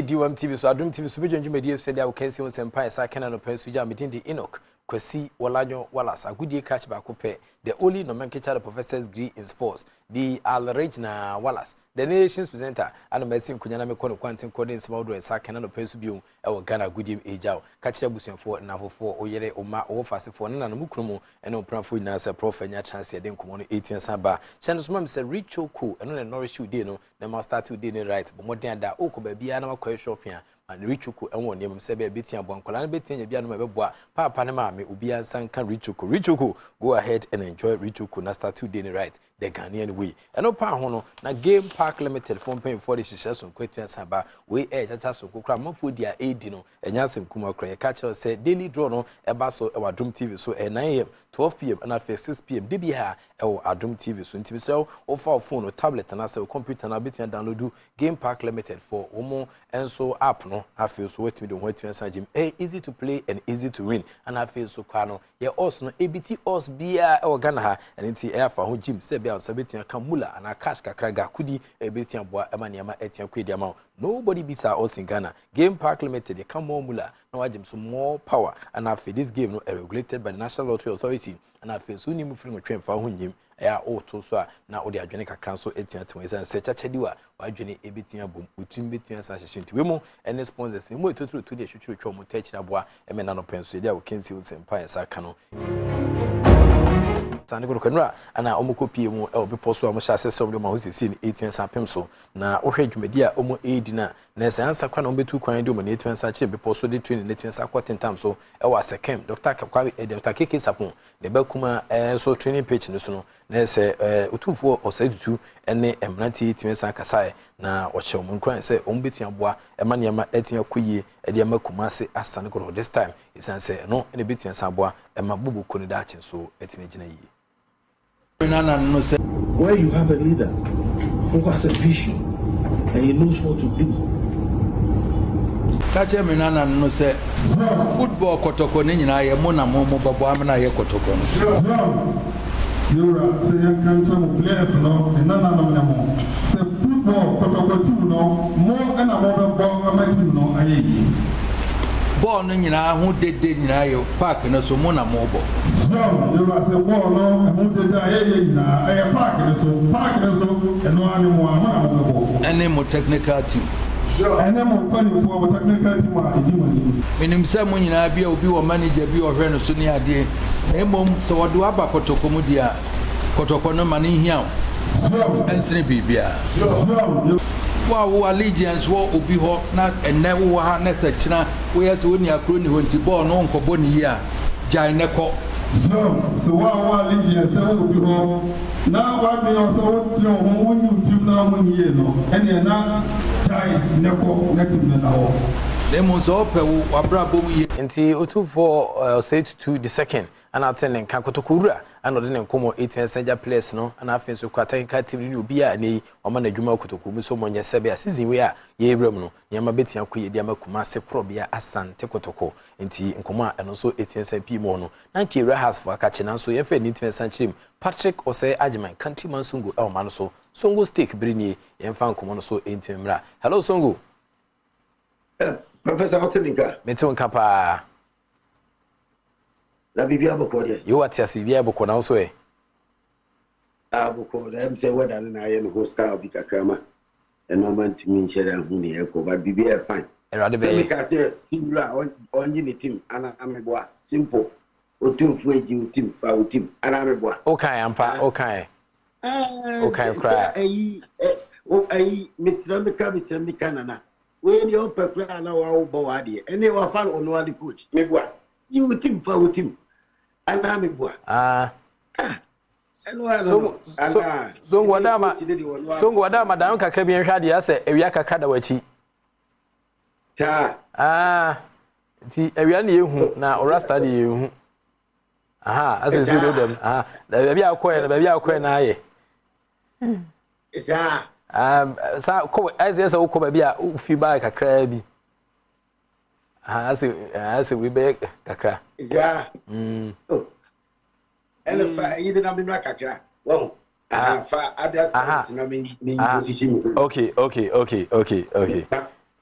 Badwam TV so Adom TV so be dwonju media so dia wo kan si won sempa esa kana no pan so ja medin di Enoch Kwasi Wolanyo Wallace agudie catch ba ko pe the only nomenclature professors degree in sports the Alregna Wallace the nation's presenter and mesin kunya na me kono kwantin coding small do esa kana no pan so bi e wo Ghana agudie ejaw catch abusuafo na fofo oyere oma wo fasefo na no mukrumu ene opranfo na se prof anya chance de nkomo no 18 saba channel so mam se Richo Cool eno na nourish you dey no na ma start you dey no right but modern da okoba bia na makwa shopping and Richuku and one name say be betia bonkola na betia bia no mebeboa papa ne ma me obi ansan kan Richuku go ahead and enjoy Richuku na start today the right the Ghanaian way and no pa ho no na Game Park Limited phone pay for the shishason kwetua saba we chacha so kokra manfo dia edi no enya asem kuma kra catch say daily draw no eba so e Adom TV so 9 am 12 pm and after 6 pm de bi ha e Adom TV so ntibi say o fa phone or tablet na say computer na betia download Game Park Limited for omo enso app no I feel so wait me don't wait to gym easy to play and easy to win and I feel so kwano ye us no ABT us bia e Ghana ha and nti e afa ho gym say bia on sabetia kamula and a cash kakra ga kudi ebetia boa ema niama etia kwedi ama nobody beats us in Ghana. Game Park Limited they come more mula now I some more power and I feel this game no regulated by the National Lottery Authority and I feel so ni mu free train for ho nyim ya o to so na o de adwene kakra so etia twen say se chachadiwa wa adwene ebetia bom utim betia sa hyehye we mu ene sponsors ni mu etotro to de hwehwehwe mo techira boa emena no penso dia wo kensi wo sempa ya saka no sane ko kanura ana omukopie mu e obi poso am sha sese omde ma ho sisi ni 18 sapem so na ohwe dwumadi a omo edi na sa ansa kwa na ombetu kwan de omo na 18 sa kire be poso de training 18 sa quarter time so e wa second Dr. Kakwa Dr. Keke Sapon de ba kuma so training page no so no na se otumfo osaitu ene emnati 18 sa kasae na oche omo kwan se ombetu aboa ema ne ma etia koyie e de ma kuma se asane ko this time isan se no ene betu sa aboa ema bubu ko ne da achen so etime gina yi. Where you have a leader who has a vision and he knows what to do. Kache minana no say football kotoko ni nyina ye mo na mo babo amna ye kotoko no. You are saying can some players no no. The football kotoko team no more and more babo team no ayi. Ball no nyina ho dede nyina ye park no so mo na mo bo. You are saying ball no who did ayi na ayi park no so no animal ama any more technical team. And I'm planning for a technical team. Minim say mo nyina bia obi wo manager bi o hwe no so ni ade na emom so wodo aba kotoko mu dia kotoko no mane hia ensene bibia wo allegiance wo obi ho na enne wo ha na sechina wo yes wo ni akro ni ho nti ball no nkobo ni hia jai ne ko so wo allegiance wo obi ho na wa be also wo ti ho wo ni team na mo ni ye no ene na jai ne ko na team na ho lemon so pe wo abra bom ye nti otufo say to the second and attending kankotokura and odin nkomo 18 senior players no and afin so kwatan ka team ni obi a nei o ma na dwuma kotokumu so monye sebe a season we a ye ebram no nyama betia koye dia makuma se krobia asante kotoko nti nkomo a eno so 18 cp mo no na nke has for akache na so ye fe ni 18 cp Patrick Osei Ajiman countryman Songo e o ma no so Songo stake brinie ye mfa nkomo no so 18 mra hello Songo Professor Otelinka meton kapa na bibia boko de yo atiasi bibia boko na so e boko dem say whether na ye no hostel bi kakrama eno man timi nchere hu ne eko ba bibia fine erade be ka say sinura onji ni team ana ameboa simple otumfu eji team fa team ana ameboa okay ampa okay okay cry ayi Mr. Mika nana we ni opekra na wa wo wa de ene wa fa ono wa coach meboa you team fa team ana meboa Songo wadama dan kakra bi nhwa de ase ewia kakra da wachi ti ewia na ehu na orasta de ehu ase si do dem da bia akoye na aye sa ko ase ko ba bia ufi ba kakra bi ase we be kakra and fa you didn't be kakra wow fa others na me position okay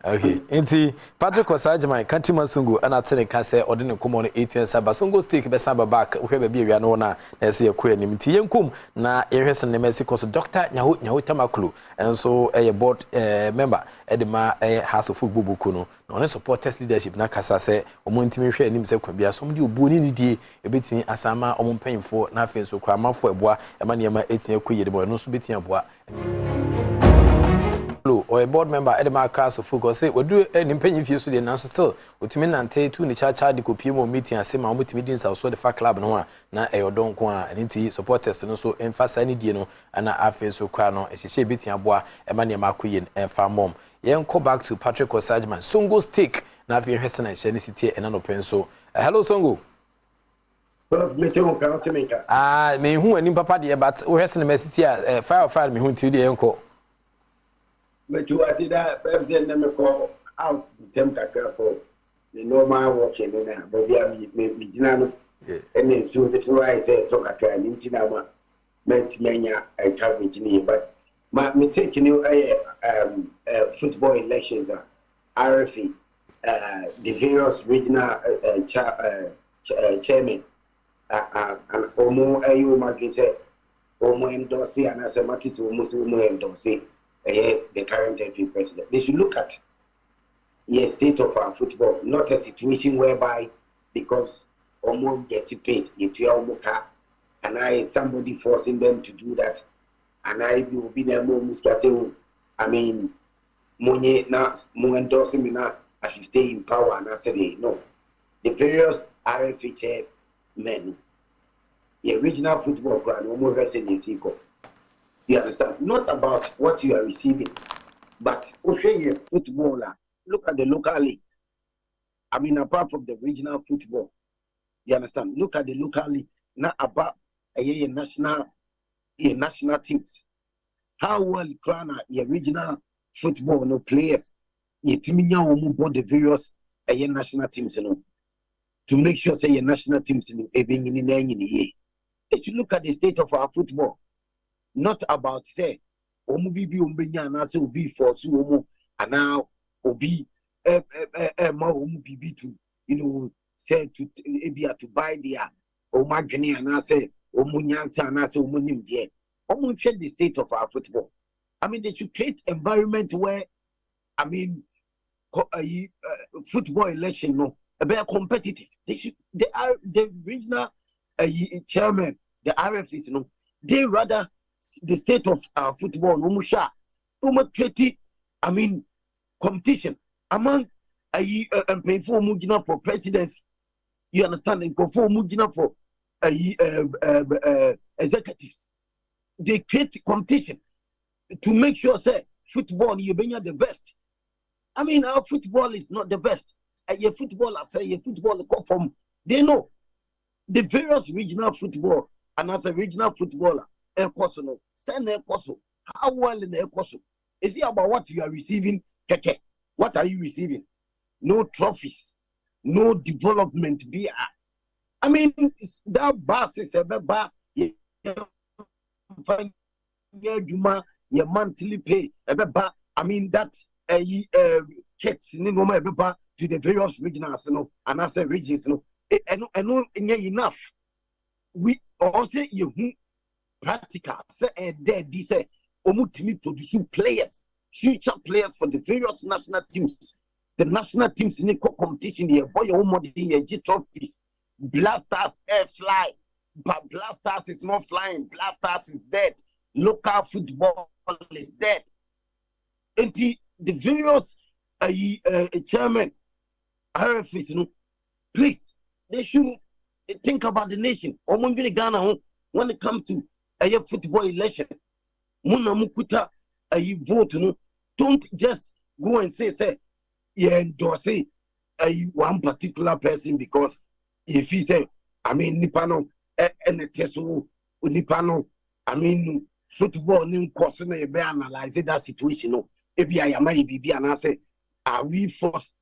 Okay. Inti Patrick Osajman countryman Sungu and atene ka say odine komo no 18 saba Sungu stick be saba back we be bia no na say ekwa nim ti yenkum na yehwese ne mesi koso Dr. Nyaho Tamaklu enso board member edema House of Football buku no na supporters leadership na kasa say omontimi hwe anim say kwa bia so mde obuoni ni die ebetini asama omompanyimfo na afenso kwa amafo eboa ema ne ema etia koyede bo no so betia boa or a board member at the Marcus of Focus say, we do an impending few students now still. With me and take two nicha the copimo meeting and say my meetings also the fact club no na e odon kwa and inti supporters no so emphasize any no and na afen so kwa no e hye betin aboa e ma ne makoyen e fa mom. Yen go back to Patrick Osajman. Songo stick na afen hwese na hye ne city e na no pen so. Hello Songo. Me hu ani papa de but we hwese na city fire me hu ti de enko. But you are that represent them call out the temperature for the normal working in there, but we are Mijinano. And then so that's why I say talk at an intinama met mania and coverage in but me taking you football elections are RFE, the various regional chairman and Omo Ayu Magri said Omo endorse and as a Matis almost Omo endorse. The current MP president. They should look at the state of our football, not a situation whereby because almost get paid, and somebody forcing them to do that, and I will be there more I mean, money now, more endorsing me now, I should stay in power, and I said, no. The various RFH men, the original football ground, almost resting in Seco. You understand? Not about what you are receiving, but a footballer. Look at the local league. I mean, apart from the regional football, you understand? Look at the local league. Not about a national teams. How well can a regional football no players? You board the various national teams, to make sure say your national teams in the year. They should look at the state of our football. Not about say omu bibi umbenya na say obi for so omu and now obi ma omu bibi to say to ebia to buy their omadwene and say omu nyansa and say omu nim there omu check the state of our football. I mean, they should create environment where I mean football election no be competitive. They are the regional chairman, the RFs they rather the state of football, I mean, competition among for Mujina for presidency. You understand? And for Mujina for executives. They create competition to make sure say football you bring the best. I mean, our football is not the best. Your football, I say your football come from they know the various regional football and as a regional footballer. Send how well in the is it about what you are receiving? Keke, what are you receiving? No trophies, no development. I mean, that bus is a bar. Your monthly pay. I mean that checks to the various regionals, and as a regions, and enough. We also you. Practical say there this omutimi produce players, future players for the various national teams. The national teams in the competition here, boy, your money G trophies. Blasters air fly, but Blasters is not flying. Blasters is dead. Local football is dead. And the various chairman, RFs, please, they should think about the nation. Ghana when it comes to a football election, Muna Mukuta, a vote, don't just go and say, yeah, endorse one particular person because if he say, I mean, Nipano, and the Tesu, Nipano, I mean, football, new question, be analyze that situation. If I am maybe and I say, are we forced?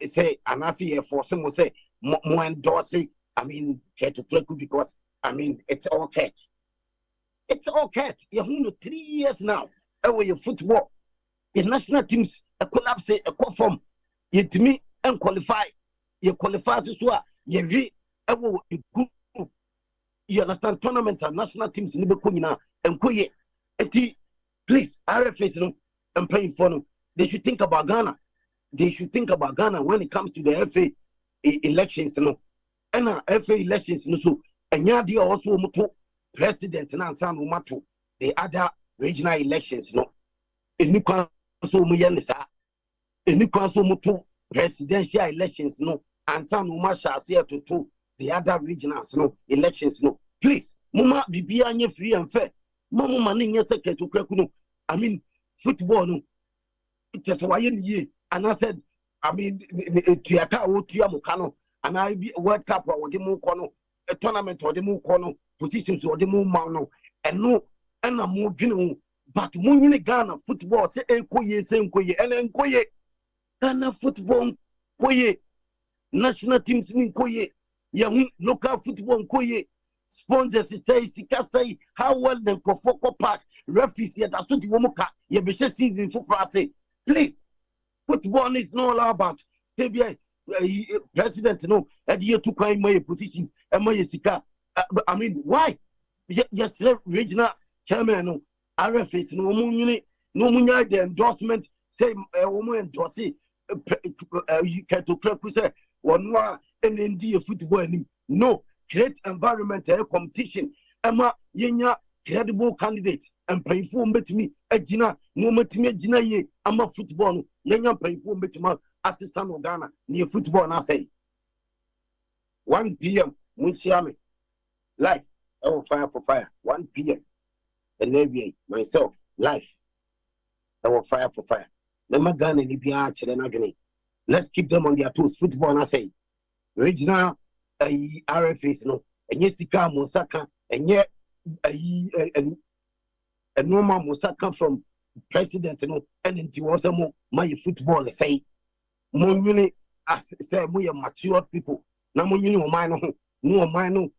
Say, and I see a force, someone say, more endorse, I mean, get to play because, I mean, it's all cat. It's all cat. You're 3 years now. Over your football. The national teams a collapse a conform yet me and qualify you qualify so you re a group you understand tournament and national teams in the Bekunina and Koye eti please RFS no and paying for them. They should think about Ghana. They should think about Ghana when it comes to the FA elections no and FA elections no so and ya dia also moto president na ansa no mato the other regional elections no eni kwan so mu ye ne sa eni kwan so moto presidential elections no ansa no ma sha se to the other regionals no elections no please mama bibia anye free and fair mama mani nya secret to kraku no I mean football no it is why ye and I said I mean tiaka o tia muka no and I be World Cup or the mu kono a tournament or the mu kono positions or the mu ma no and no and a mu dwene but mu Ghana football say enkoye say enkoye and enkoye Ghana football enkoye national teams enkoye young local football enkoye sponsors say sika say how well the Kofoko Park referees here that's what the womuka ye be season for Friday please football is not all about maybe president no at year to climb my positions and my sika I mean why yes regional chairman no RFS no munya the endorsement say woman endorse you can to crack say one more NND football no create environment competition ama yenya credible candidate and pay for me ejina no metime ejina ye ama football no yenya pay for metime assistant of Ghana near football na say 1 p.m. Munchiame live fire for fire 1 p.m. and maybe myself live fire for fire na Ghana ni bia chere na gene let's keep them on their toes football na say regional RFS no enye sika mosaka enye normal mosaka from president no and nti was mo my football say mo nyuni say mo mature people na mo nyuni o man no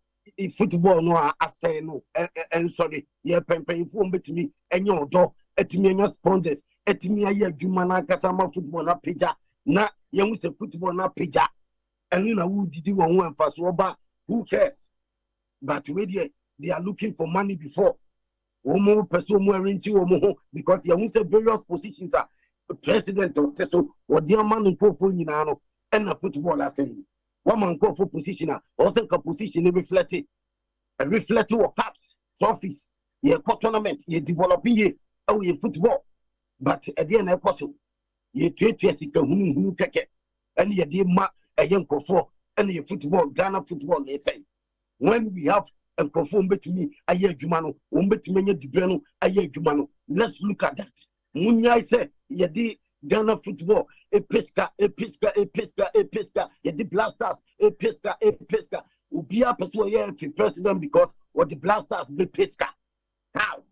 football no asay no and sorry ye pempen fu mbetimi enye odo etimi enye sponsors etimi aye adwuma na kasa ma football na pija na ye hu se football na pija and you know who did you one fast over who cares but they are looking for money before because they want various positions are president of Teso or dear man in for and a footballer saying one man go for position also a position reflected or caps office ye tournament ye developing ye oh ye football but at the end of course ye 2 years who keke and ye dear a young for any football, Ghana football, they say. When we have a conform to me, a year Jumano, bet many Dubrano, a year Jumano. Let's look at that. Munya say, Yadi Ghana football, a pesca, Yadi blasters, a pesca, Ubi a persuaded president because what the blasters be pesca. How?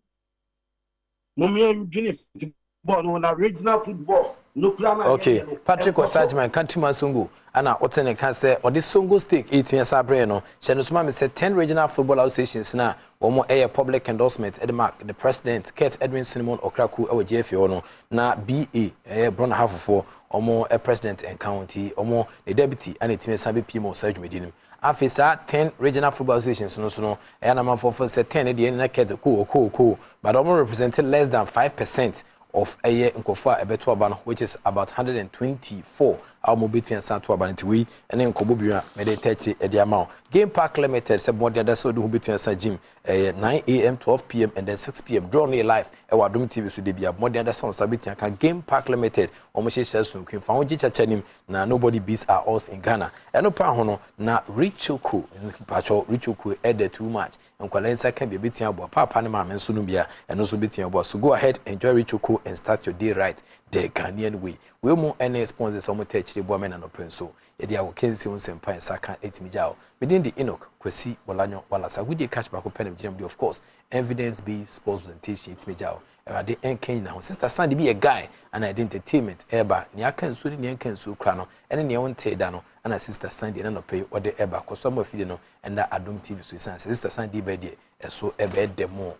Mummy Guinea football on original football. Okay, Patrick Osajman, Countryman Sungu, and I Otene can say, or this Sungu stick, 18 years Sabreno, Shanusma said 10 regional football associations now, or more air public endorsement, Edmark, the president, Kate Edwin Cinnamon or Kraku, or JF Ono, now BA, Brona half of 4, or more a president and county, or more the deputy, and it may Sabi Pimo Serge Medinim. After 10 regional football associations, no, and I'm for said 10 at the end, cool, but almost represented less than 5%. Of a year in Kofa Ebetwaban, which is about 124. Our mobility and Santuaban to we, and then Kobubia, Meditachi at the amount. Game Park Limited, said more than so do between San Jim, 9 a.m., 12 p.m., and then 6 p.m. Draw near live. Our Doom TV should be a more than Son Sabitian Game Park Limited, almost soon came found Jichachanim, na nobody beats our us in Ghana. And no Pahono, na Richoku, in Pacho, Richoku, added too much. And Kwalensa can be beating about Papa Panama and Sunubia, and also beating about. So go ahead, enjoy Richoku, and start your day right the Ghanaian way. We'll more any sponsors on the woman and open so. Yet I will cancel on some pine saka 8 mijao. Within the Enoch, Kwesi, Walanyo, Walasa, we did catch back up pen of GMD, of course. Evidence based sports presentation 8 mijao. And the NK now. Sister Sandy be a guy and entertainment. Eba, Niakan Sudi, Niakan Su Crano, and your own Tedano, and a Sister Sandy and not pay what the Eba, because some of you know, and that Adom TV Sister Sandy by day, and so a bed the more.